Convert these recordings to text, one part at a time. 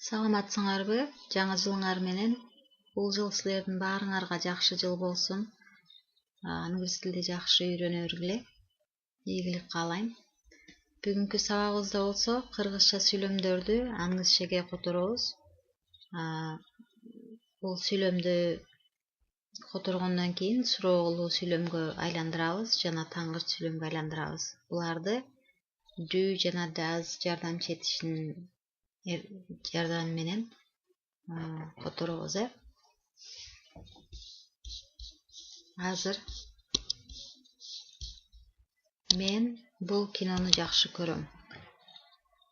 Саламатсыңарбы? Жаңы жылыңар менен. Бул жыл силердин баарыңарга жакшы жыл болсун. Англис тилди жакшы үйрөнө өргүлө. Ийгилик каалайм. Бүгүнкү сабагыбызда болсо кыргызча сүйлөмдөрдү англисчеге которобуз. Бул сүйлөмдү которгондон кийин суроолуу сүйлөмгө айландырабыз жана таңгырт сүйлөмгө айландырабыз. Буларды do жана does жардамчы этишинин жардамы менен которобуз. Азыр мен бул кинону жакшы көрөм.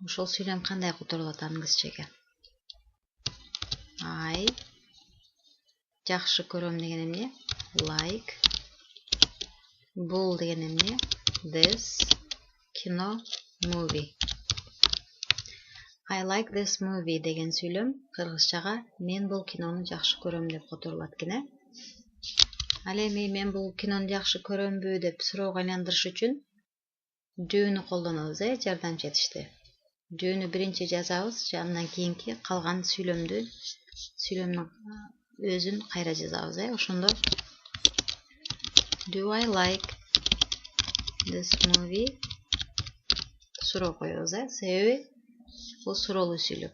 Ушул сүйлөм кандай которулат англисчеге? I жакшы көрөм деген эмне? Like. Бул деген эмне? This. Кино, movie. I like this movie деген сүйлөм кыргызчага мен бул кинону жакшы көрөм деп которулат экен. Ал эми мен бул кинону жакшы көрөмбү деп суроого айландырыш үчүн do'ну колдонобуз, жардамчы этишти. Do'ну биринчи жазабыз, андан кийинки калган сүйлөмдүн өзүн кайра жазабыз, Ошондо do I like this movie суроо коебуз, себеби бул суроолуу сүйлөм.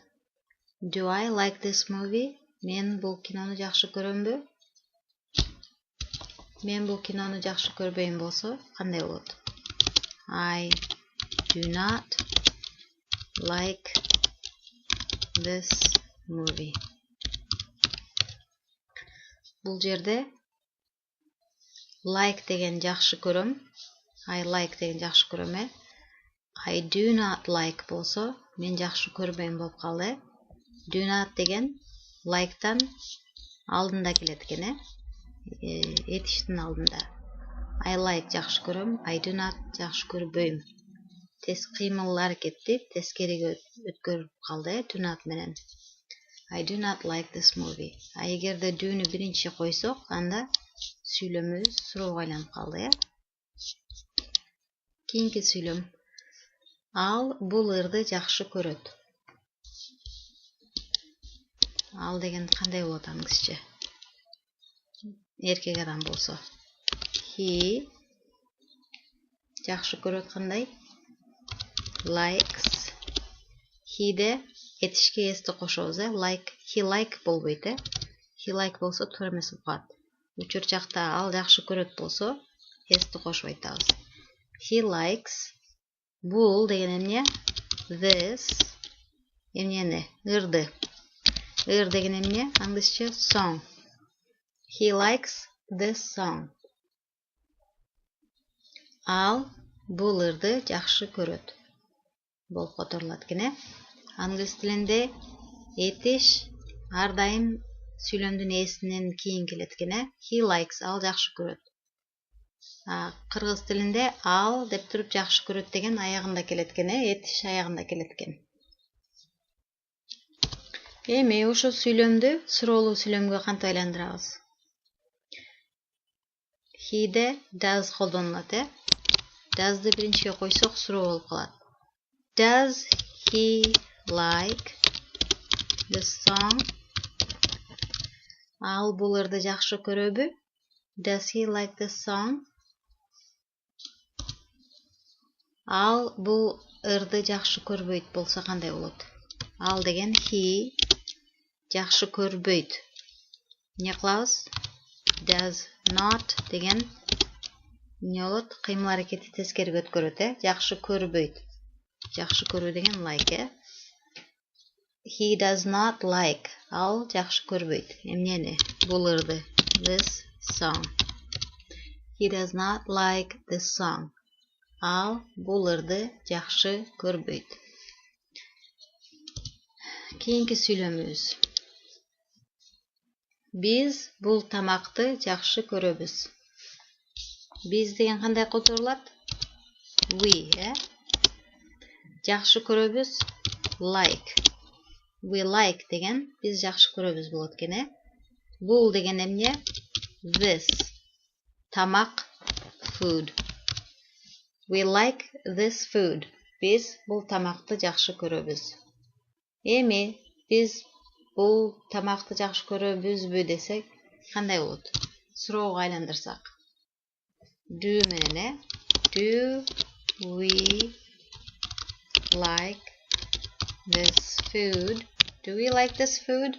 Do I like this movie? Мен бул кинону жакшы көрөмбү? Мен бул кинону жакшы көрбөйм болсо, кандай болот? I do not like this movie. Бул жерде like деген жакшы көрөм, I like деген жакшы көрөм, I do not like болсо, мен жакшы көрбөйм болуп калды. Do not деген like'тан алдында келет экен, этиштин алдында. I like жакшы көрөм, I do not жакшы көрбөйм. Тез кыймыл аракетти тескериге өткөрүп калды, do not менен. I do not like this movie. Эгерде do'ну биринчи койсок, анда сүйлөмүбүз суроого айланып калды. Кийинки сүйлөм. Ал бул ырды жакшы көрөт. Ал деген кандай болот англисче? Эркек адам болсо. He жакшы көрөт кандай? Likes. He де этишке эсти кошобуз, like. He like болбойт, He like болсо туура эмес болуп калат. Учур жакта ал жакшы көрөт болсо, эсти кошуп айтабыз. He likes. Бул деген эмне? This. Эмнени? Ырды. Ыр деген эмне? Англисче song. He likes this song. Ал бул ырды жакшы көрөт. Болуп которулат экен. Англис тилинде этиш ар дайым сүйлөмдүн ээсинен кийин келет экен. He likes, ал жакшы көрөт. Кыргыз тилинде ал деп туруп жакшы көрөт деген аягында келет экен, этиш аягында келет экен. Эми ошо сүйлөмдү суроолуу сүйлөмгө кантип айландырабыз? He де does колдонулат, Does'ды биринчиге койсок суроо болуп калат. Does he like this song? Ал бул ырды жакшы көрөбү? Does he like this song? Ал бул ырды жакшы көрбөйт болсо кандай болот? Ал деген he жакшы көрбөйт. Эмне кылабыз? Does not деген эмне болот? Кыймыл аракетти тескериге өткөрөт, жакшы көрбөйт. Жакшы көрүү деген like, He does not like. Ал жакшы көрбөйт. Эмнени? Бул ырды. This song. He does not like this song. Ал бул ырды жакшы көрбөйт. Кийинки сүйлөмүбүз. Биз бул тамакты жакшы көрөбүз. Биз деген кандай которулат? We, Жакшы көрөбүз. Like. We like деген биз жакшы көрөбүз болот экен. Бул деген эмне? This. Тамак, food. We like this food. Биз бул тамакты жакшы көрөбүз. Эми Biz bул тамакты жакшы көрөбүзбү десек, кандай болот? Суроого айландырсак. Do менен, do we like this food? Do we like this food?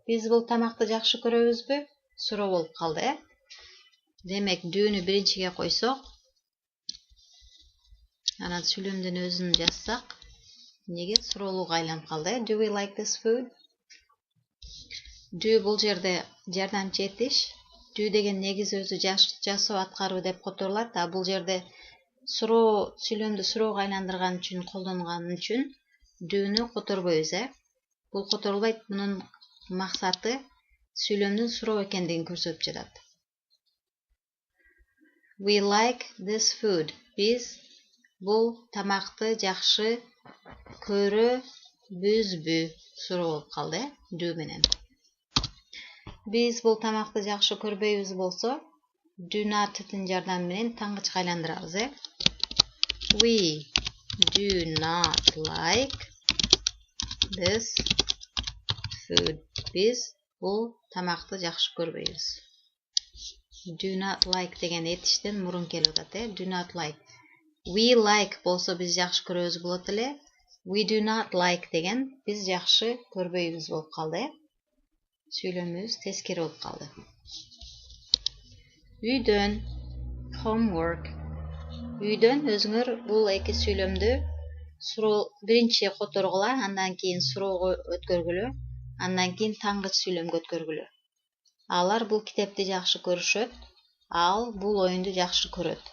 Biz bул тамакты жакшы көрөбүзбү? Суроо болуп калды, Демек, do'ну биринчиге койсок, анан сүйлөмдүн өзүн жазсак, неге суроолууга айланып калды? Do we like this food? Do бул жерде жардамчы этиш. Do деген негизи өзү жасоо, аткаруу деп которулат. А бул жерде суроо, сүйлөмдү суроого айландырган үчүн колдонган үчүн do'ну которбойбуз, Бул которулбайт. Мунун максаты сүйлөмдүн суроо экендигин көрсөтүп жатат. We like this food. Biz бул тамакты жакшы көрөбүзбү? Суроо болуп калды, do менен. Biz бул тамакты жакшы көрбөйбүз болсо, do not'тын жардамы менен таңгычка айландырабыз, We do not like this food. Biz бул тамакты жакшы көрбөйбүз. Do not like деген этиштен мурун келип атат, Do not like. We like болсо биз жакшы көрөбүз болот эле. We do not like деген биз жакшы көрбөйбүз болуп калды, Сүйлөмүбүз тескери болуп калды. Үйдөн, homework. Үйдөн өзүңөр бул эки сүйлөмдү биринчи которгула, андан кийин суроого өткөргүлө, андан кийин таңгыч сүйлөмгө өткөргүлө. Алар бул китепти жакшы көрүшөт, ал бул оюнду жакшы көрөт.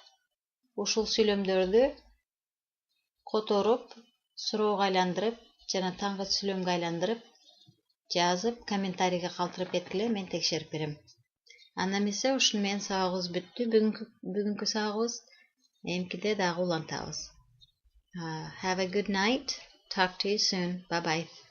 Ушул сүйлөмдөрдү которуп, суроого айландырып, жана таңгыч сүйлөмгө айландырып, жазып, комментарийге калтырып кеткиле, мен текшерип берем. Анда эмесе ушуну менен сабагыбыз бүттү. Бүгүнкү сабагыбыз эмкиде дагы улантабыз. Have a good night. Talk to you soon. Bye bye.